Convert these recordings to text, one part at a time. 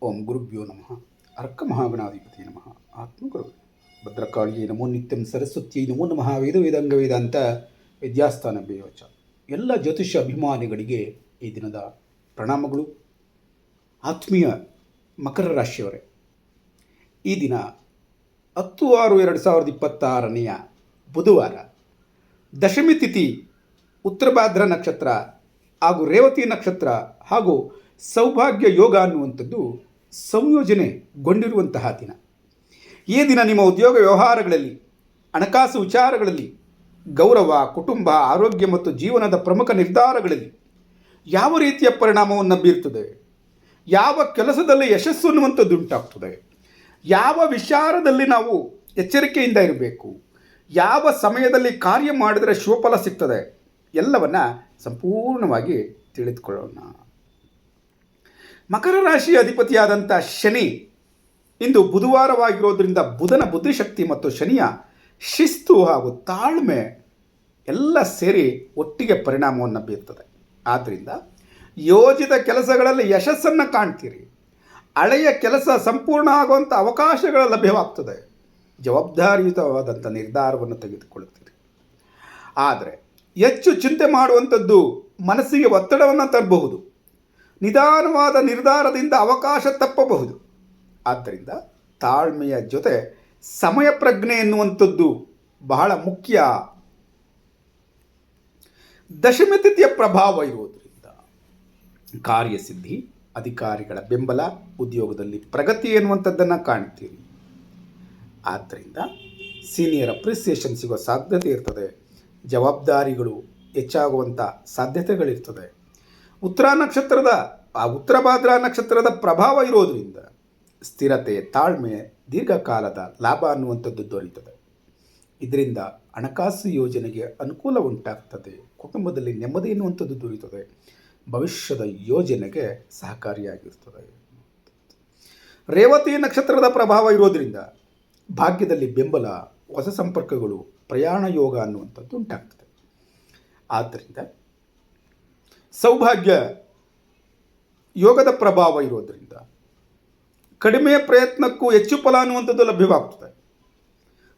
ಓಂ ಗುರುಭ್ಯೋ ನಮಃ. ಅರ್ಕ ಮಹಾಗಣಾಧಿಪತಿ ನಮಃ. ಆತ್ಮಗುರು ಭದ್ರಕಾಳಿಯೇ ನಮೋ ನಿತ್ಯಂ ಸರಸ್ವತಿಯೇ ನಮೋ ನಮಃ. ವೇದ ವೇದಾಂಗ ವೇದಾಂತ ವಿದ್ಯಾಸ್ಥಾನ ಬೇವಚ. ಎಲ್ಲ ಜ್ಯೋತಿಷ್ಯ ಅಭಿಮಾನಿಗಳಿಗೆ ಈ ದಿನದ ಪ್ರಣಾಮಗಳು. ಆತ್ಮೀಯ ಮಕರ ರಾಶಿಯವರೇ, ಈ ದಿನ 10/6/2026 ಬುಧವಾರ, ದಶಮಿ ತಿಥಿ, ಉತ್ತರ ಭಾದ್ರ ನಕ್ಷತ್ರ ಹಾಗೂ ರೇವತಿ ನಕ್ಷತ್ರ ಹಾಗೂ ಸೌಭಾಗ್ಯ ಯೋಗ ಅನ್ನುವಂಥದ್ದು ಸಂಯೋಜನೆಗೊಂಡಿರುವಂತಹ ದಿನ. ಈ ದಿನ ನಿಮ್ಮ ಉದ್ಯೋಗ ವ್ಯವಹಾರಗಳಲ್ಲಿ, ಹಣಕಾಸು ವಿಚಾರಗಳಲ್ಲಿ, ಗೌರವ, ಕುಟುಂಬ, ಆರೋಗ್ಯ ಮತ್ತು ಜೀವನದ ಪ್ರಮುಖ ನಿರ್ಧಾರಗಳಲ್ಲಿ ಯಾವ ರೀತಿಯ ಪರಿಣಾಮವನ್ನು ಬೀರ್ತದೆ, ಯಾವ ಕೆಲಸದಲ್ಲಿ ಯಶಸ್ಸು ಅನ್ನುವಂಥದ್ದು ಉಂಟಾಗ್ತದೆ, ಯಾವ ವಿಚಾರದಲ್ಲಿ ನಾವು ಎಚ್ಚರಿಕೆಯಿಂದ ಇರಬೇಕು, ಯಾವ ಸಮಯದಲ್ಲಿ ಕಾರ್ಯ ಮಾಡಿದರೆ ಶುಭಫಲ ಸಿಗ್ತದೆ, ಎಲ್ಲವನ್ನು ಸಂಪೂರ್ಣವಾಗಿ ತಿಳಿದುಕೊಳ್ಳೋಣ. ಮಕರ ರಾಶಿಯ ಅಧಿಪತಿಯಾದಂಥ ಶನಿ ಇಂದು ಬುಧವಾರವಾಗಿರೋದ್ರಿಂದ ಬುಧನ ಬುದ್ಧಿಶಕ್ತಿ ಮತ್ತು ಶನಿಯ ಶಿಸ್ತು ಹಾಗೂ ತಾಳ್ಮೆ ಎಲ್ಲ ಸೇರಿ ಒಟ್ಟಿಗೆ ಪರಿಣಾಮವನ್ನು ಬೀರ್ತದೆ. ಆದ್ದರಿಂದ ಯೋಜಿತ ಕೆಲಸಗಳಲ್ಲಿ ಯಶಸ್ಸನ್ನು ಕಾಣ್ತೀರಿ. ಹಳೆಯ ಕೆಲಸ ಸಂಪೂರ್ಣ ಆಗುವಂಥ ಅವಕಾಶಗಳು ಲಭ್ಯವಾಗ್ತದೆ. ಜವಾಬ್ದಾರಿಯುತವಾದಂಥ ನಿರ್ಧಾರವನ್ನು ತೆಗೆದುಕೊಳ್ಳುತ್ತೀರಿ. ಆದರೆ ಹೆಚ್ಚು ಚಿಂತೆ ಮಾಡುವಂಥದ್ದು ಮನಸ್ಸಿಗೆ ಒತ್ತಡವನ್ನು ತರಬಹುದು. ನಿಧಾನವಾದ ನಿರ್ಧಾರದಿಂದ ಅವಕಾಶ ತಪ್ಪಬಹುದು. ಆದ್ದರಿಂದ ತಾಳ್ಮೆಯ ಜೊತೆ ಸಮಯ ಪ್ರಜ್ಞೆ ಎನ್ನುವಂಥದ್ದು ಬಹಳ ಮುಖ್ಯ. ದಶಮಿ ತಿಥಿಯ ಪ್ರಭಾವ ಇರುವುದರಿಂದ ಕಾರ್ಯಸಿದ್ಧಿ, ಅಧಿಕಾರಿಗಳ ಬೆಂಬಲ, ಉದ್ಯೋಗದಲ್ಲಿ ಪ್ರಗತಿ ಎನ್ನುವಂಥದ್ದನ್ನು ಕಾಣ್ತೀರಿ. ಆದ್ದರಿಂದ ಸೀನಿಯರ್ ಅಪ್ರಿಸಿಯೇಷನ್ ಸಿಗೋ ಸಾಧ್ಯತೆ ಇರ್ತದೆ. ಜವಾಬ್ದಾರಿಗಳು ಹೆಚ್ಚಾಗುವಂಥ ಸಾಧ್ಯತೆಗಳಿರ್ತದೆ. ಉತ್ತರ ಭಾದ್ರ ನಕ್ಷತ್ರದ ಪ್ರಭಾವ ಇರೋದರಿಂದ ಸ್ಥಿರತೆ, ತಾಳ್ಮೆ, ದೀರ್ಘಕಾಲದ ಲಾಭ ಅನ್ನುವಂಥದ್ದು ದೊರೆಯುತ್ತದೆ. ಇದರಿಂದ ಹಣಕಾಸು ಯೋಜನೆಗೆ ಅನುಕೂಲ ಉಂಟಾಗ್ತದೆ. ಕುಟುಂಬದಲ್ಲಿ ನೆಮ್ಮದಿ ಎನ್ನುವಂಥದ್ದು ದೊರೆಯುತ್ತದೆ. ಭವಿಷ್ಯದ ಯೋಜನೆಗೆ ಸಹಕಾರಿಯಾಗಿರ್ತದೆ. ರೇವತಿ ನಕ್ಷತ್ರದ ಪ್ರಭಾವ ಇರೋದರಿಂದ ಭಾಗ್ಯದಲ್ಲಿ ಬೆಂಬಲ, ಹೊಸ ಸಂಪರ್ಕಗಳು, ಪ್ರಯಾಣ ಯೋಗ ಅನ್ನುವಂಥದ್ದು ಉಂಟಾಗ್ತದೆ. ಆದ್ದರಿಂದ ಸೌಭಾಗ್ಯ ಯೋಗದ ಪ್ರಭಾವ ಇರೋದರಿಂದ ಕಡಿಮೆ ಪ್ರಯತ್ನಕ್ಕೂ ಹೆಚ್ಚು ಫಲ ಅನ್ನುವಂಥದ್ದು ಲಭ್ಯವಾಗ್ತದೆ.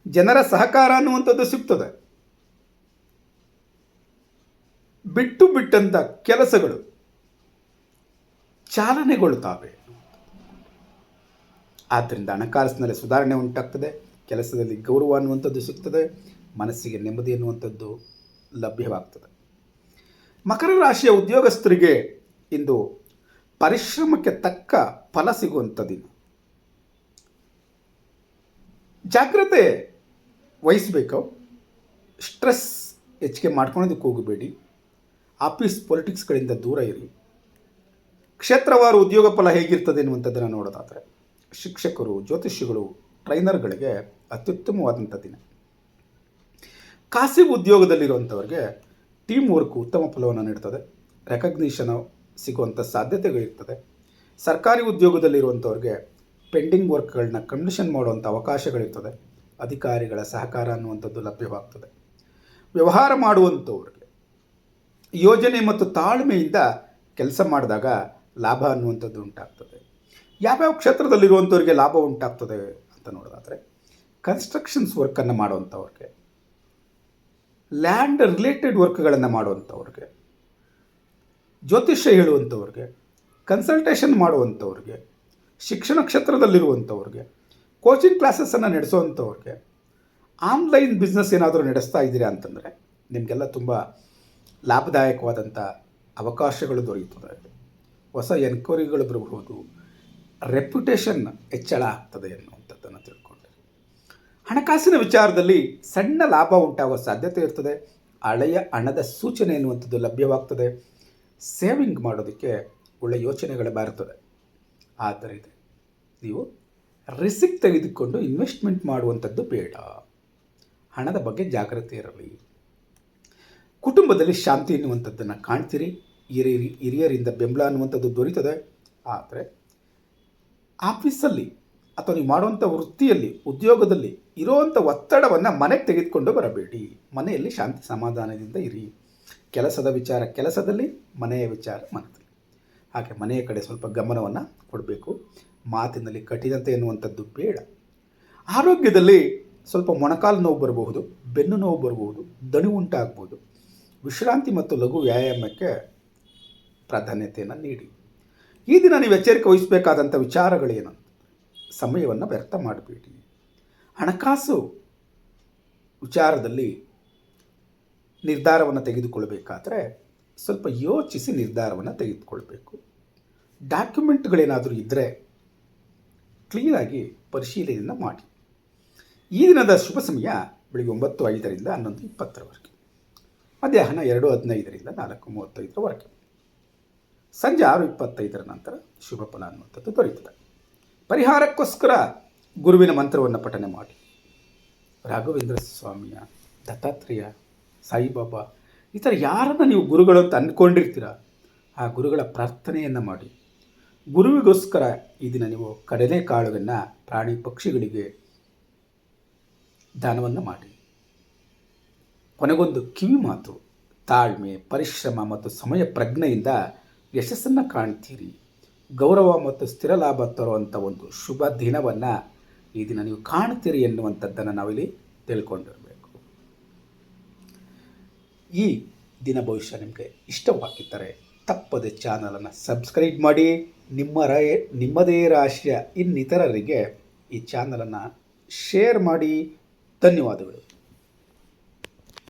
ಜನರ ಸಹಕಾರ ಅನ್ನುವಂಥದ್ದು ಸಿಗ್ತದೆ. ಬಿಟ್ಟಂಥ ಕೆಲಸಗಳು ಚಾಲನೆಗೊಳ್ಳುತ್ತವೆ. ಆದ್ದರಿಂದ ಹಣಕಾಸಿನಲ್ಲಿ ಸುಧಾರಣೆ ಉಂಟಾಗ್ತದೆ. ಕೆಲಸದಲ್ಲಿ ಗೌರವ ಅನ್ನುವಂಥದ್ದು ಸಿಗ್ತದೆ. ಮನಸ್ಸಿಗೆ ನೆಮ್ಮದಿ ಅನ್ನುವಂಥದ್ದು ಲಭ್ಯವಾಗ್ತದೆ. ಮಕರ ರಾಶಿಯ ಉದ್ಯೋಗಸ್ಥರಿಗೆ ಇಂದು ಪರಿಶ್ರಮಕ್ಕೆ ತಕ್ಕ ಫಲ ಸಿಗುವಂಥ ದಿನ. ಜಾಗ್ರತೆ ವಹಿಸಬೇಕು. ಸ್ಟ್ರೆಸ್ ಹೆಚ್ಚಿಗೆ ಮಾಡ್ಕೊಳ್ಳೋದಕ್ಕೆ ಹೋಗಬೇಡಿ. ಆಫೀಸ್ ಪೊಲಿಟಿಕ್ಸ್ಗಳಿಂದ ದೂರ ಇರಿ. ಕ್ಷೇತ್ರವಾರು ಉದ್ಯೋಗ ಫಲ ಹೇಗಿರ್ತದೆ ಎನ್ನುವಂಥದ್ದನ್ನು ನೋಡೋದಾದರೆ ಶಿಕ್ಷಕರು, ಜ್ಯೋತಿಷಿಗಳು, ಟ್ರೈನರ್ಗಳಿಗೆ ಅತ್ಯುತ್ತಮವಾದಂಥ ದಿನ. ಖಾಸಗಿ ಉದ್ಯೋಗದಲ್ಲಿರುವಂಥವ್ರಿಗೆ ಟೀಮ್ ವರ್ಕು ಉತ್ತಮ ಫಲವನ್ನು ನೀಡ್ತದೆ. ರೆಕಗ್ನಿಷನ್ ಸಿಗುವಂಥ ಸಾಧ್ಯತೆಗಳಿರ್ತದೆ. ಸರ್ಕಾರಿ ಉದ್ಯೋಗದಲ್ಲಿರುವಂಥವ್ರಿಗೆ ಪೆಂಡಿಂಗ್ ವರ್ಕ್ಗಳನ್ನ ಕಂಡೀಷನ್ ಮಾಡುವಂಥ ಅವಕಾಶಗಳಿರ್ತದೆ. ಅಧಿಕಾರಿಗಳ ಸಹಕಾರ ಅನ್ನುವಂಥದ್ದು ಲಭ್ಯವಾಗ್ತದೆ. ವ್ಯವಹಾರ ಮಾಡುವಂಥವ್ರಿಗೆ ಯೋಜನೆ ಮತ್ತು ತಾಳ್ಮೆಯಿಂದ ಕೆಲಸ ಮಾಡಿದಾಗ ಲಾಭ ಅನ್ನುವಂಥದ್ದು ಉಂಟಾಗ್ತದೆ. ಯಾವ್ಯಾವ ಕ್ಷೇತ್ರದಲ್ಲಿರುವಂಥವ್ರಿಗೆ ಲಾಭ ಉಂಟಾಗ್ತದೆ ಅಂತ ನೋಡೋದಾದರೆ ಕನ್ಸ್ಟ್ರಕ್ಷನ್ಸ್ ವರ್ಕನ್ನು ಮಾಡುವಂಥವ್ರಿಗೆ, ಲ್ಯಾಂಡ್ ರಿಲೇಟೆಡ್ ವರ್ಕ್ಗಳನ್ನು ಮಾಡುವಂಥವ್ರಿಗೆ, ಜ್ಯೋತಿಷ್ಯ ಹೇಳುವಂಥವ್ರಿಗೆ, ಕನ್ಸಲ್ಟೇಷನ್ ಮಾಡುವಂಥವ್ರಿಗೆ, ಶಿಕ್ಷಣ ಕ್ಷೇತ್ರದಲ್ಲಿರುವಂಥವ್ರಿಗೆ, ಕೋಚಿಂಗ್ ಕ್ಲಾಸಸ್ಸನ್ನು ನಡೆಸುವಂಥವ್ರಿಗೆ, ಆನ್ಲೈನ್ ಬಿಸ್ನೆಸ್ ಏನಾದರೂ ನಡೆಸ್ತಾ ಇದ್ದೀರಾ ಅಂತಂದರೆ ನಿಮಗೆಲ್ಲ ತುಂಬ ಲಾಭದಾಯಕವಾದಂಥ ಅವಕಾಶಗಳು ದೊರೆಯುತ್ತದೆ. ಹೊಸ ಎನ್ಕ್ವೈರಿಗಳು ಬರಬಹುದು. ರೆಪ್ಯುಟೇಷನ್ ಹೆಚ್ಚಳ ಆಗ್ತದೆ ಅನ್ನುವಂಥದ್ದನ್ನು ತಿಳ್ಕೊಂಡ್ರೆ ಹಣಕಾಸಿನ ವಿಚಾರದಲ್ಲಿ ಸಣ್ಣ ಲಾಭ ಉಂಟಾಗುವ ಸಾಧ್ಯತೆ ಇರ್ತದೆ. ಹಳೆಯ ಹಣದ ಸೂಚನೆ ಎನ್ನುವಂಥದ್ದು ಲಭ್ಯವಾಗ್ತದೆ. ಸೇವಿಂಗ್ ಮಾಡೋದಕ್ಕೆ ಒಳ್ಳೆಯ ಯೋಚನೆಗಳು ಬರ್ತದೆ. ಆದ್ದರಿಂದ ನೀವು ರಿಸ್ಕ್ ತೆಗೆದುಕೊಂಡು ಇನ್ವೆಸ್ಟ್ಮೆಂಟ್ ಮಾಡುವಂಥದ್ದು ಬೇಡ. ಹಣದ ಬಗ್ಗೆ ಜಾಗ್ರತೆ ಇರಲಿ. ಕುಟುಂಬದಲ್ಲಿ ಶಾಂತಿ ಎನ್ನುವಂಥದ್ದನ್ನು ಕಾಣ್ತೀರಿ. ಹಿರಿಯರಿಂದ ಬೆಂಬಲ ಅನ್ನುವಂಥದ್ದು ದೊರೀತದೆ. ಆದರೆ ಆಫೀಸಲ್ಲಿ ಅಥವಾ ನೀವು ಮಾಡುವಂಥ ವೃತ್ತಿಯಲ್ಲಿ, ಉದ್ಯೋಗದಲ್ಲಿ ಇರುವಂಥ ಒತ್ತಡವನ್ನು ಮನೆಗೆ ತೆಗೆದುಕೊಂಡು ಬರಬೇಡಿ. ಮನೆಯಲ್ಲಿ ಶಾಂತಿ ಸಮಾಧಾನದಿಂದ ಇರಿ. ಕೆಲಸದ ವಿಚಾರ ಕೆಲಸದಲ್ಲಿ, ಮನೆಯ ವಿಚಾರ ಮನದಲ್ಲಿ. ಹಾಗೆ ಮನೆಯ ಕಡೆ ಸ್ವಲ್ಪ ಗಮನವನ್ನು ಕೊಡಬೇಕು. ಮಾತಿನಲ್ಲಿ ಕಠಿಣತೆ ಎನ್ನುವಂಥದ್ದು ಬೇಡ. ಆರೋಗ್ಯದಲ್ಲಿ ಸ್ವಲ್ಪ ಮೊಣಕಾಲು ನೋವು ಬರಬಹುದು, ಬೆನ್ನು ನೋವು ಬರಬಹುದು, ದಣಿವು ಉಂಟಾಗ್ಬೋದು. ವಿಶ್ರಾಂತಿ ಮತ್ತು ಲಘು ವ್ಯಾಯಾಮಕ್ಕೆ ಪ್ರಾಧಾನ್ಯತೆಯನ್ನು ನೀಡಿ. ಈ ದಿನ ನೀವು ಎಚ್ಚರಿಕೆ ವಹಿಸಬೇಕಾದಂಥ ವಿಚಾರಗಳೇನು? ಸಮಯವನ್ನು ವ್ಯರ್ಥ ಮಾಡಬೇಡಿ. ಹಣಕಾಸು ವಿಚಾರದಲ್ಲಿ ನಿರ್ಧಾರವನ್ನು ತೆಗೆದುಕೊಳ್ಬೇಕಾದ್ರೆ ಸ್ವಲ್ಪ ಯೋಚಿಸಿ ನಿರ್ಧಾರವನ್ನು ತೆಗೆದುಕೊಳ್ಬೇಕು. ಡಾಕ್ಯುಮೆಂಟ್ಗಳೇನಾದರೂ ಇದ್ದರೆ ಕ್ಲೀನಾಗಿ ಪರಿಶೀಲನೆಯನ್ನು ಮಾಡಿ. ಈ ದಿನದ ಶುಭ ಸಮಯ ಬೆಳಿಗ್ಗೆ 9:05 11:20 ಮಧ್ಯಾಹ್ನ 2:15 4:35 ಸಂಜೆ 6:25 ನಂತರ ಶುಭ ಫಲ ಅನ್ನುವಂಥದ್ದು ದೊರೆಯುತ್ತದೆ. ಪರಿಹಾರಕ್ಕೋಸ್ಕರ ಗುರುವಿನ ಮಂತ್ರವನ್ನು ಪಠನೆ ಮಾಡಿ. ರಾಘವೇಂದ್ರ ಸ್ವಾಮಿಯ, ದತ್ತಾತ್ರೇಯ, ಸಾಯಿಬಾಬಾ ಈ ಥರ ಯಾರನ್ನು ನೀವು ಗುರುಗಳು ಅಂತ ಅಂದ್ಕೊಂಡಿರ್ತೀರ ಆ ಗುರುಗಳ ಪ್ರಾರ್ಥನೆಯನ್ನು ಮಾಡಿ. ಗುರುವಿಗೋಸ್ಕರ ಈ ದಿನ ನೀವು ಕಡಲೆಕಾಳುಗಳನ್ನು ಪ್ರಾಣಿ ಪಕ್ಷಿಗಳಿಗೆ ದಾನವನ್ನು ಮಾಡಿ. ಕೊನೆಗೊಂದು ಕಿವಿ ಮಾತು: ತಾಳ್ಮೆ, ಪರಿಶ್ರಮ ಮತ್ತು ಸಮಯ ಪ್ರಜ್ಞೆಯಿಂದ ಯಶಸ್ಸನ್ನು ಕಾಣ್ತೀರಿ. ಗೌರವ ಮತ್ತು ಸ್ಥಿರ ಲಾಭ ತರುವಂಥ ಒಂದು ಶುಭ ದಿನವನ್ನು ಈ ದಿನ ನೀವು ಕಾಣ್ತೀರಿ ಎನ್ನುವಂಥದ್ದನ್ನು ನಾವಿಲ್ಲಿ ತಿಳ್ಕೊಂಡಿರಬೇಕು. ಈ ದಿನ ಭವಿಷ್ಯ ನಿಮಗೆ ಇಷ್ಟವಾಗಿದ್ದರೆ ತಪ್ಪದೆ ಚಾನಲನ್ನು ಸಬ್ಸ್ಕ್ರೈಬ್ ಮಾಡಿ. ನಿಮ್ಮದೇ ರಾಶಿಯ ಇನ್ನಿತರರಿಗೆ ಈ ಚಾನಲನ್ನು ಶೇರ್ ಮಾಡಿ. ಧನ್ಯವಾದಗಳು.